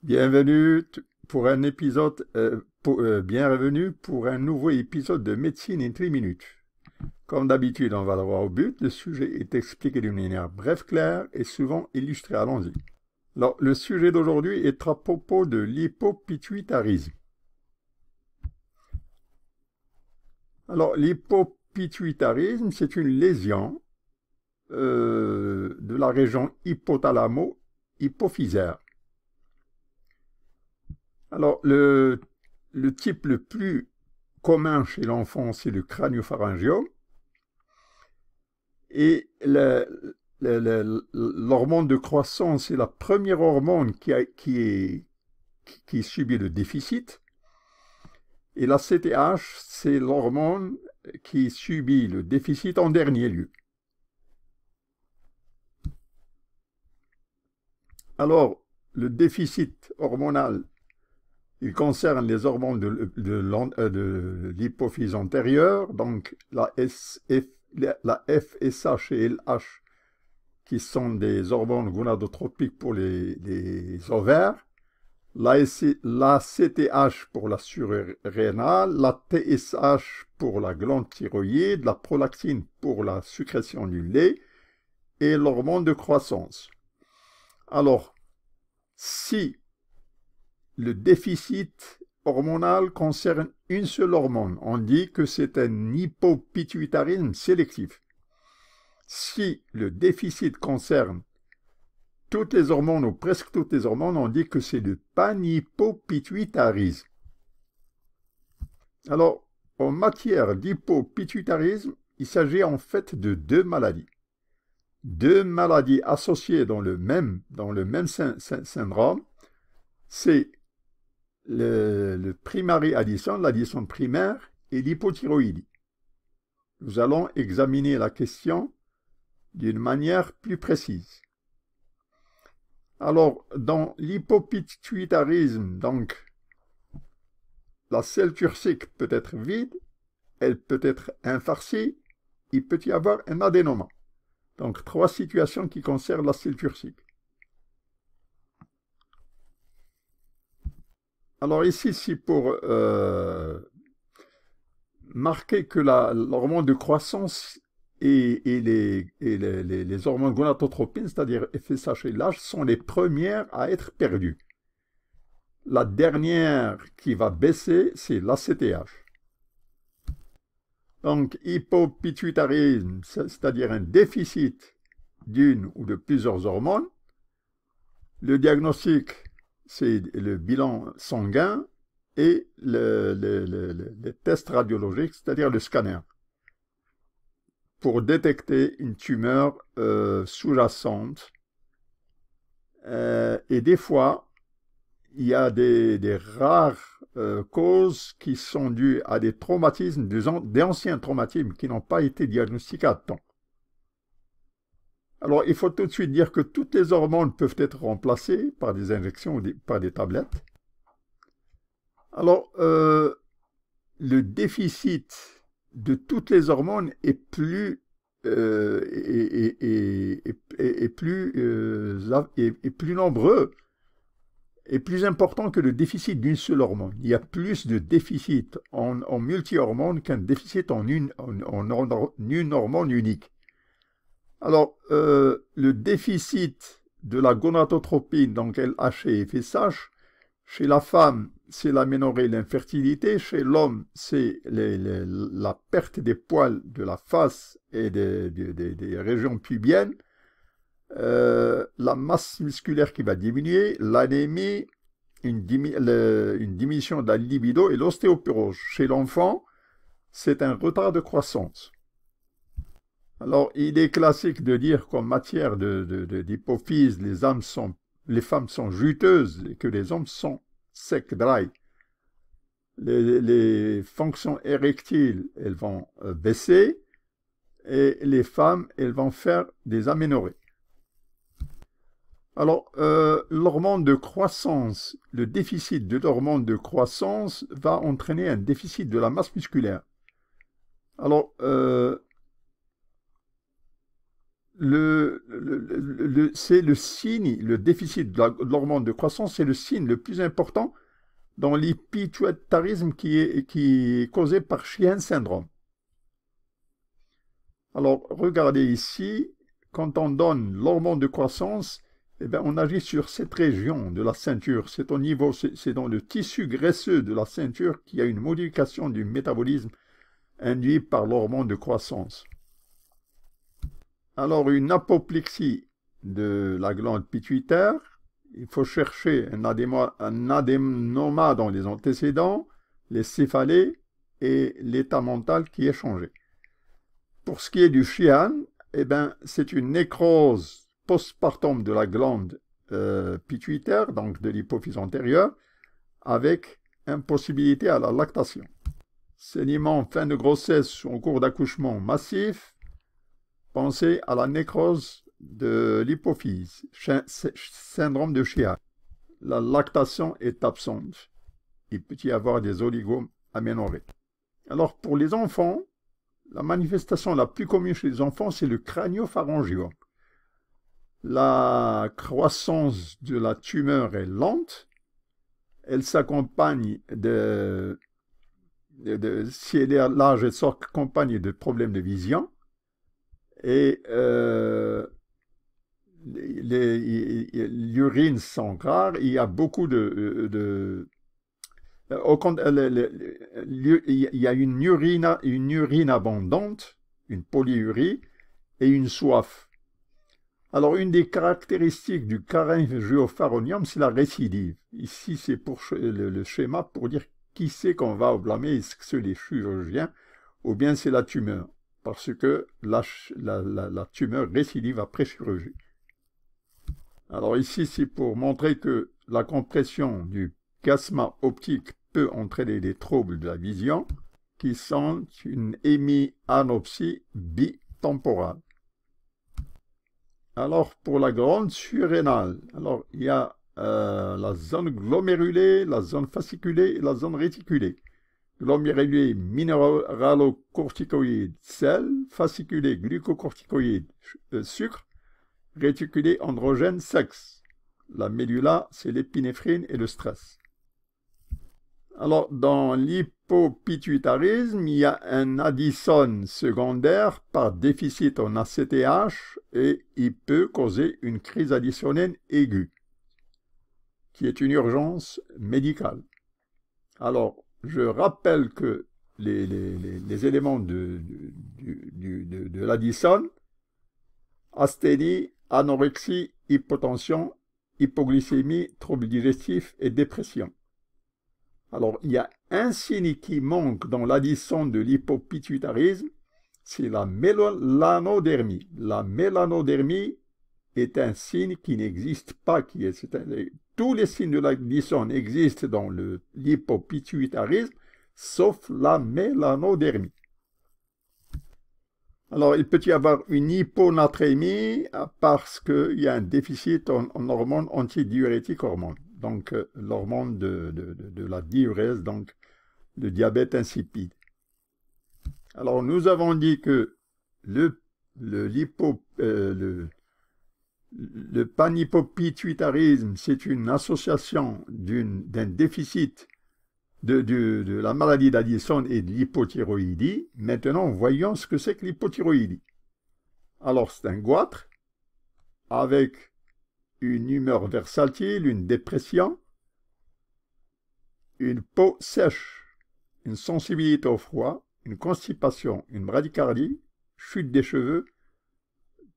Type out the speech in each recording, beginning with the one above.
Bienvenue pour un épisode, bienvenue pour un nouveau épisode de Médecine en 3 minutes. Comme d'habitude, on va droit au but. Le sujet est expliqué d'une manière brève, claire et souvent illustrée. Allons-y. Alors, le sujet d'aujourd'hui est à propos de l'hypopituitarisme. Alors, l'hypopituitarisme, c'est une lésion de la région hypothalamo-hypophysaire. Alors, le type le plus commun chez l'enfant, c'est le crânio-pharyngiome. Et l'hormone de croissance est la première hormone qui subit le déficit. Et la CTH, c'est l'hormone qui subit le déficit en dernier lieu. Alors, le déficit hormonal, il concerne les hormones de l'hypophyse antérieure, donc la FSH et LH, qui sont des hormones gonadotropiques pour les ovaires, la CTH pour la surrénale, la TSH pour la glande thyroïde, la prolactine pour la sécrétion du lait et l'hormone de croissance. Alors, si le déficit hormonal concerne une seule hormone, on dit que c'est un hypopituitarisme sélectif. Si le déficit concerne toutes les hormones ou presque toutes les hormones, on dit que c'est le panhypopituitarisme. Alors, en matière d'hypopituitarisme, il s'agit en fait de deux maladies. Deux maladies associées dans le même syndrome, c'est le primary addison, l'addition primaire, et l'hypothyroïdie. Nous allons examiner la question d'une manière plus précise. Alors, dans l'hypopituitarisme, donc, la selle turcique peut être vide, elle peut être infarcée, il peut y avoir un adénoma. Donc, 3 situations qui concernent la selle turcique. Alors ici, c'est pour marquer que l'hormone de croissance et les hormones gonadotropines, c'est-à-dire FSH et LH, sont les premières à être perdues. La dernière qui va baisser, c'est l'ACTH. Donc, hypopituitarisme, c'est-à-dire un déficit d'une ou de plusieurs hormones. Le diagnostic, c'est le bilan sanguin et les tests radiologiques, c'est-à-dire le scanner, pour détecter une tumeur sous-jacente. Et des fois, il y a des rares causes qui sont dues à des traumatismes, des anciens traumatismes qui n'ont pas été diagnostiqués à temps. Alors, il faut tout de suite dire que toutes les hormones peuvent être remplacées par des injections ou par des tablettes. Alors, le déficit de toutes les hormones est plus nombreux et plus important que le déficit d'une seule hormone. Il y a plus de déficit en multi-hormones qu'un déficit en une hormone unique. Alors, le déficit de la gonadotropine, donc LH et FSH, chez la femme, c'est l'aménorrhée et l'infertilité. Chez l'homme, c'est la perte des poils de la face et des régions pubiennes. La masse musculaire qui va diminuer, l'anémie, une diminution de la libido et l'ostéoporose. Chez l'enfant, c'est un retard de croissance. Alors, il est classique de dire qu'en matière d'hypophyse, les femmes sont juteuses et que les hommes sont secs, dry. Les fonctions érectiles, elles vont baisser et les femmes, elles vont faire des aménorrhées. Alors, l'hormone de croissance, le déficit de l'hormone de croissance va entraîner un déficit de la masse musculaire. Alors, c'est le signe, le déficit de l'hormone de croissance, c'est le signe le plus important dans l'hypituitarisme qui est causé par Sheehan syndrome. Alors, regardez ici, quand on donne l'hormone de croissance, eh bien, on agit sur cette région de la ceinture. C'est au niveau, c'est dans le tissu graisseux de la ceinture qu'il y a une modification du métabolisme induit par l'hormone de croissance. Alors, une apoplexie de la glande pituitaire, il faut chercher un adénoma dans les antécédents, les céphalées et l'état mental qui est changé. Pour ce qui est du Sheehan, eh ben, c'est une nécrose postpartum de la glande pituitaire, donc de l'hypophyse antérieure, avec impossibilité à la lactation. Saignement fin de grossesse ou en cours d'accouchement massif, pensez à la nécrose de l'hypophyse, syndrome de Sheehan. La lactation est absente. Il peut y avoir des oligoaménorrhées. Alors pour les enfants, la manifestation la plus commune chez les enfants, c'est le crânio-pharyngiome. La croissance de la tumeur est lente. Elle s'accompagne si elle est large, elle s'accompagne de problèmes de vision. Et l'urine sont rares. Il y a beaucoup il y a une urine abondante, une polyurie et une soif. Alors, une des caractéristiques du crânio-pharyngiome, c'est la récidive. Ici, c'est pour le schéma pour dire qui c'est qu'on va blâmer, est-ce que c'est les chirurgiens ou bien c'est la tumeur, parce que la tumeur récidive après chirurgie. Alors ici, c'est pour montrer que la compression du chiasma optique peut entraîner des troubles de la vision qui sont une hémianopsie bitemporale. Alors pour la glande surrénale, alors il y a la zone glomérulée, la zone fasciculée et la zone réticulée. Glomérulée minéralocorticoïde sel, fasciculé glucocorticoïde sucre, réticulé androgène sexe. La médulla, c'est l'épinéphrine et le stress. Alors, dans l'hypopituitarisme, il y a un addison secondaire par déficit en ACTH et il peut causer une crise additionnelle aiguë, qui est une urgence médicale. Alors, je rappelle que les éléments de l'addison, asthénie, anorexie, hypotension, hypoglycémie, troubles digestifs et dépression. Alors, il y a un signe qui manque dans l'addison de l'hypopituitarisme, c'est la mélanodermie. La mélanodermie est un signe qui n'existe pas, tous les signes de l'addison existent dans l'hypopituitarisme, sauf la mélanodermie. Alors, il peut y avoir une hyponatrémie parce qu'il y a un déficit en hormones antidiurétiques hormones. Donc, l'hormone de la diurèse, donc le diabète insipide. Alors, nous avons dit que le panhypopituitarisme, c'est une association d'un déficit de la maladie d'Addison et de l'hypothyroïdie. Maintenant, voyons ce que c'est que l'hypothyroïdie. Alors, c'est un goitre avec une humeur versatile, une dépression, une peau sèche, une sensibilité au froid, une constipation, une bradycardie, chute des cheveux,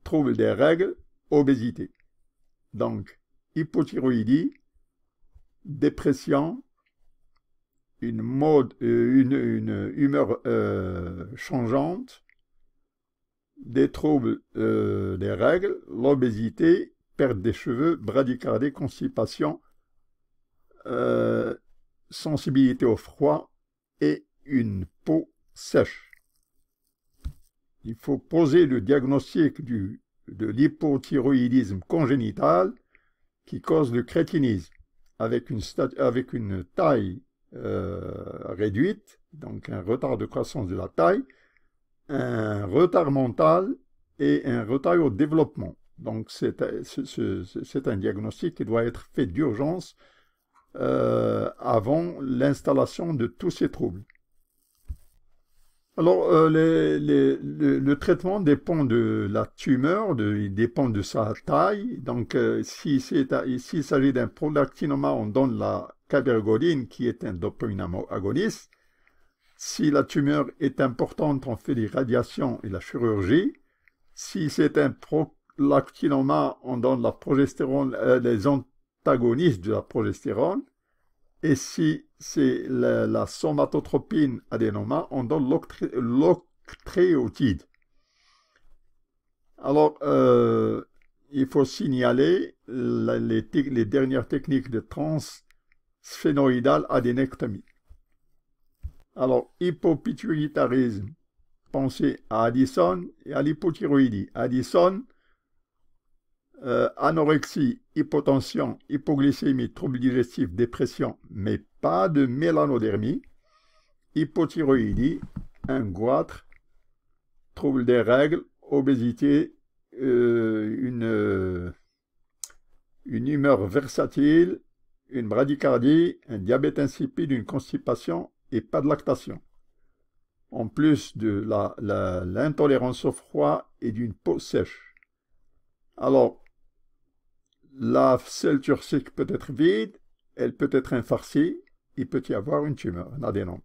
trouble des règles, obésité. Donc, hypothyroïdie, dépression, une humeur changeante, des troubles des règles, l'obésité, perte des cheveux, bradycardie, constipation, sensibilité au froid et une peau sèche. Il faut poser le diagnostic de l'hypothyroïdisme congénital qui cause le crétinisme avec une taille réduite, donc un retard de croissance de la taille, un retard mental et un retard au développement. Donc c'est un diagnostic qui doit être fait d'urgence avant l'installation de tous ces troubles. Alors, le traitement dépend de la tumeur, il dépend de sa taille. Donc, s'il s'agit d'un prolactinoma, on donne la cabergoline, qui est un dopamine agoniste. Si la tumeur est importante, on fait l'irradiation et la chirurgie. Si c'est un prolactinoma, on donne la progestérone, les antagonistes de la progestérone. Et si c'est la somatotropine adénoma, on donne l'octréotide. Alors, il faut signaler les dernières techniques de transphénoïdale adénectomie. Alors, hypopituitarisme, pensez à Addison et à l'hypothyroïdie. Addison, anorexie, hypotension, hypoglycémie, troubles digestifs, dépression, mais pas de mélanodermie. Hypothyroïdie, un goitre, troubles des règles, obésité, une humeur versatile, une bradycardie, un diabète insipide, une constipation et pas de lactation. En plus de l'intolérance au froid et d'une peau sèche. Alors, la selle turcique peut être vide, elle peut être infarcée, il peut y avoir une tumeur, un adénome.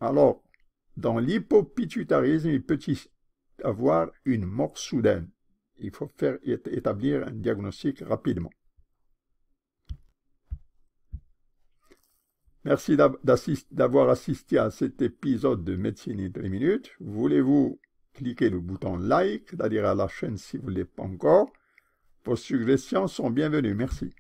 Alors, dans l'hypopituitarisme, il peut y avoir une mort soudaine. Il faut établir un diagnostic rapidement. Merci d'avoir assisté à cet épisode de Médecine en 3 minutes. Voulez-vous cliquez le bouton like, d'adhérer à la chaîne si vous ne l'êtes pas encore. Vos suggestions sont bienvenues. Merci.